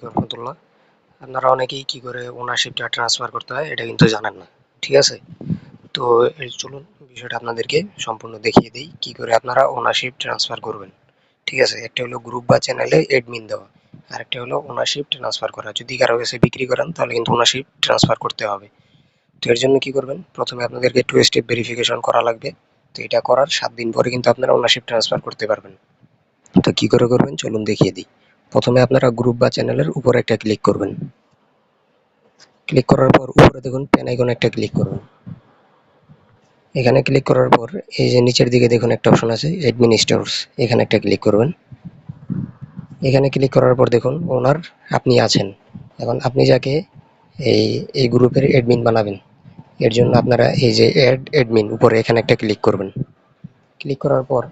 রহমতুল্লাহ। আপনারা অনেকেই কি করে ওনারশিপটা ট্রান্সফার করতে হয় এটা কিন্তু জানেন না, ঠিক আছে? তো চলুন বিষয়টা আপনাদেরকে সম্পূর্ণ দেখিয়ে দিই কি করে আপনারা ওনারশিপ ট্রান্সফার করবেন। ঠিক আছে, একটা হলো গ্রুপ বা চ্যানেলে এডমিন দেওয়া, আর একটা হলো ওনারশিপ ট্রান্সফার করা। যদি কারো কাছে বিক্রি করেন তাহলে কিন্তু ওনারশিপ ট্রান্সফার করতে হবে। তো এর জন্য কি করবেন, প্রথমে আপনাদেরকে 2 স্টেপ ভেরিফিকেশন করা লাগবে। তো এটা করার 7 দিন পরে কিন্তু আপনারা ওনারশিপ ট্রান্সফার করতে পারবেন। তো কি করে করবেন চলুন দেখিয়ে দিই। প্রথমে আপনারা গ্রুপ বা চ্যানেলের উপর একটা ক্লিক করবেন। ক্লিক করার পর উপরে দেখুন পেন আইকন একটা ক্লিক করুন। এখানে ক্লিক করার পর এই যে নিচের দিকে দেখুন একটা অপশন আছে অ্যাডমিনিস্ট্রেটরস, এখানে একটা ক্লিক করবেন। এখানে ক্লিক করার পর দেখুন ওনার আপনি আছেন। এখন আপনি যাকে এই এই গ্রুপের অ্যাডমিন বানাবেন, এর জন্য আপনারা এই যে অ্যাড অ্যাডমিন উপরে এখানে একটা ক্লিক করবেন। ক্লিক করার পর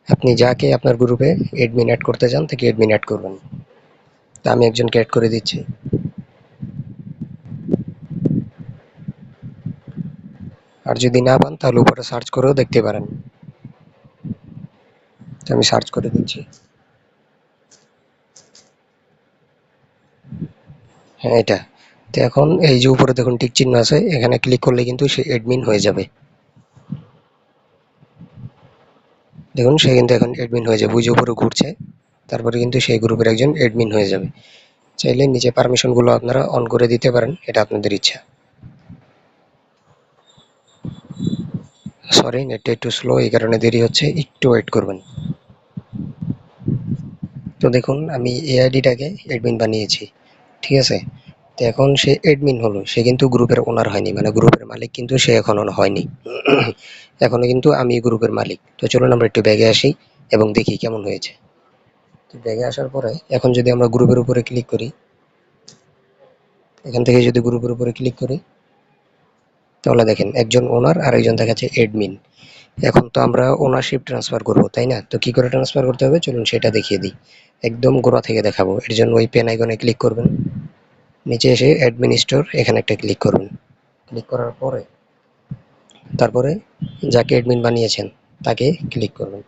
আপনি যাকে আপনার গ্রুপে অ্যাডমিন অ্যাড করতে চান তাকে অ্যাডমিন অ্যাড করবেন। তা আমি একজনকে অ্যাড করে দিচ্ছি। আর যদি না পান তাহলে উপরে সার্চ করেও দেখতে পারেন। তো আমি সার্চ করে দিচ্ছি। হ্যাঁ, এটা। তো এখন এই যে উপরে দেখুন টিক চিহ্ন আছে, এখানে ক্লিক করলে কিন্তু সে অ্যাডমিন হয়ে যাবে। দেখুন সে কিন্তু এখন অ্যাডমিন হয়ে যাবে, ওই যে উপরে ঘুরছে, তারপরে কিন্তু সেই গ্রুপের একজন অ্যাডমিন হয়ে যাবে। চাইলে নিচে পারমিশনগুলো আপনারা অন করে দিতে পারেন, এটা আপনাদের ইচ্ছা। সরি, নেটটা একটু স্লো, এই কারণে দেরি হচ্ছে, একটু ওয়েট করবেন। তো দেখুন আমি এই আইডিটাকে অ্যাডমিন বানিয়েছি, ঠিক আছে? তো এখন সে অ্যাডমিন হলো, সে কিন্তু গ্রুপের ওনার হয়নি, মানে গ্রুপের মালিক কিন্তু সে এখনো হয়নি। এখনো কিন্তু আমি গ্রুপের মালিক। তো চলুন আমরা একটু ব্যাগে আসি এবং দেখি কেমন হয়েছে। তো ব্যাগে আসার পরে এখন যদি আমরা গ্রুপের উপরে ক্লিক করি, এখান থেকে যদি গ্রুপের উপরে ক্লিক করি তাহলে দেখেন একজন ওনার আর একজন দেখাচ্ছে অ্যাডমিন। এখন তো আমরা ওনারশিপ ট্রান্সফার করব, তাই না? তো কি করে ট্রান্সফার করতে হবে চলুন সেটা দেখিয়ে দিই। একদম গোড়া থেকে দেখাবো, এর জন্য ওই পেন আইকনে ক্লিক করবেন। নিচে এসে অ্যাডমিনিস্টর এখানে একটা ক্লিক করবেন। ক্লিক করার পরে তারপরে যাকে অ্যাডমিন বানিয়েছেন তাকে ক্লিক করবেন।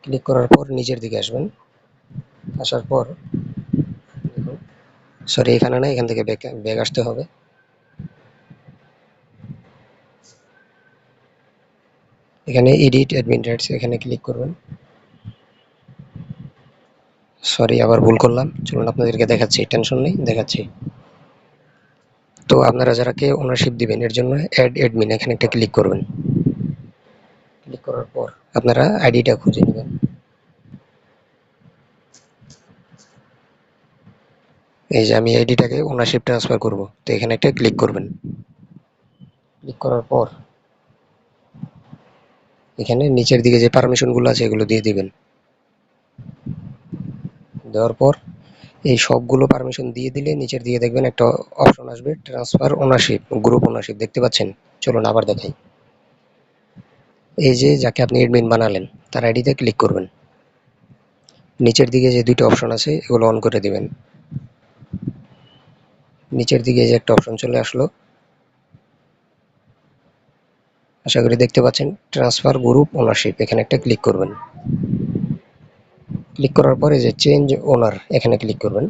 ক্লিক করার পর নিচের দিকে আসবেন। আসার পর দেখুন, সরি এখানে না, এখান থেকে ব্যাক আসতে হবে। এখানে এডিট অ্যাডমিন রাইটস এখানে ক্লিক করবেন। সরি আবার ভুল করলাম, চলুন আপনাদেরকে দেখাচ্ছি, টেনশন নেই, দেখাচ্ছি। তো আপনারা যারাকে ওনারশিপ দিবেন এর জন্য অ্যাড অ্যাডমিন এখানে একটা ক্লিক করবেন। ক্লিক করার পর আপনারা আইডিটা খুঁজে নেবেন। এই যে আমি আইডিটাকে ওনারশিপ ট্রান্সফার করব, তো এখানে একটা ক্লিক করবেন। ক্লিক করার পর এখানে নিচের দিকে যে পারমিশনগুলো আছে এগুলো দিয়ে দিবেন। দেওয়ার পর এই সবগুলো পারমিশন দিয়ে দিলে নিচের দিকে দেখবেন একটা অপশন আসবে ট্রান্সফার ওনারশিপ, গ্রুপ ওনারশিপ, দেখতে পাচ্ছেন? চলুন আবার দেখাই। এই যে যাকে আপনি অ্যাডমিন বানালেন তার আইডিতে ক্লিক করবেন। নিচের দিকে যে দুটো অপশন আছে এগুলো অন করে দিবেন। নিচের দিকে যে একটা অপশন চলে আসলো, আশা করি দেখতে পাচ্ছেন, ট্রান্সফার গ্রুপ ওনারশিপ, এখানে একটা ক্লিক করবেন। ক্লিক করার পরে যে চেঞ্জ ওনার এখানে ক্লিক করবেন।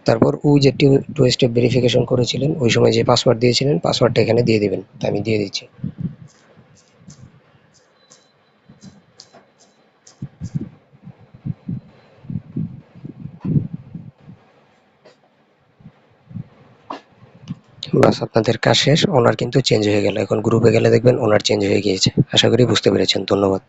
তারপর ওই যে টু স্টেপ ভেরিফিকেশন করেছিলেন ওই সময় যে পাসওয়ার্ড দিয়েছিলেন পাসওয়ার্ডটা এখানে দিয়ে দিবেন। তা আমি দিয়ে দিচ্ছি। বাস আপনাদের কাজ শেষ, ওনার কিন্তু চেঞ্জ হয়ে গেল। এখন গ্রুপে গেলে দেখবেন ওনার চেঞ্জ হয়ে গিয়েছে। আশা করি বুঝতে পেরেছেন। ধন্যবাদ।